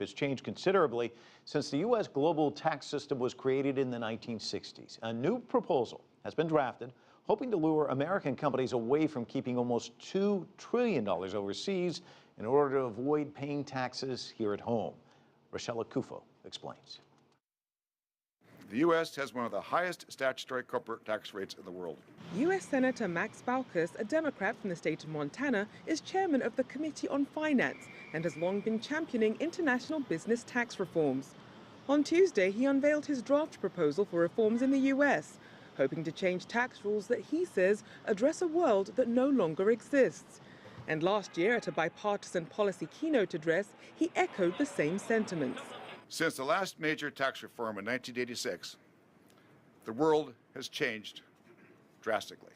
has changed considerably since the U.S. global tax system was created in the 1960s. A new proposal has been drafted, hoping to lure American companies away from keeping almost $2 trillion overseas in order to avoid paying taxes here at home. Rachelle Akuffo explains. The U.S. has one of the highest statutory corporate tax rates in the world. U.S. Senator Max Baucus, a Democrat from the state of Montana, is chairman of the Committee on Finance and has long been championing international business tax reforms. On Tuesday, he unveiled his draft proposal for reforms in the U.S., hoping to change tax rules that he says address a world that no longer exists. And last year, at a bipartisan policy keynote address, he echoed the same sentiments. Since the last major tax reform in 1986, the world has changed drastically.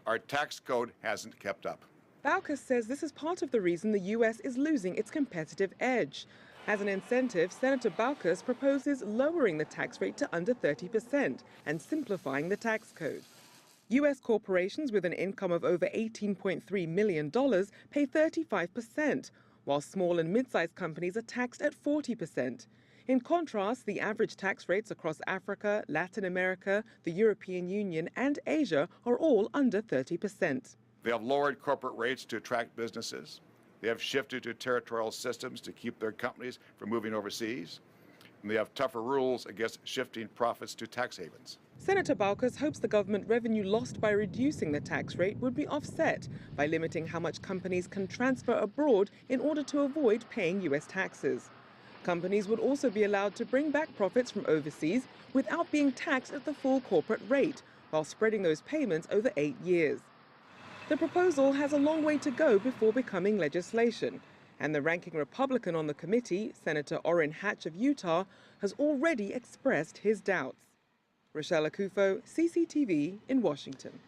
Our tax code hasn't kept up. Baucus says this is part of the reason the U.S. is losing its competitive edge. As an incentive, Senator Baucus proposes lowering the tax rate to under 30% and simplifying the tax code. U.S. corporations with an income of over $18.3 million pay 35%, while small and mid-sized companies are taxed at 40%. In contrast, the average tax rates across Africa, Latin America, the European Union, and Asia are all under 30%. They have lowered corporate rates to attract businesses. They have shifted to territorial systems to keep their companies from moving overseas. And they have tougher rules against shifting profits to tax havens. Senator Baucus hopes the government revenue lost by reducing the tax rate would be offset by limiting how much companies can transfer abroad in order to avoid paying U.S. taxes. Companies would also be allowed to bring back profits from overseas without being taxed at the full corporate rate, while spreading those payments over 8 years. The proposal has a long way to go before becoming legislation, and the ranking Republican on the committee, Senator Orrin Hatch of Utah, has already expressed his doubts. Rachelle Akuffo, CCTV in Washington.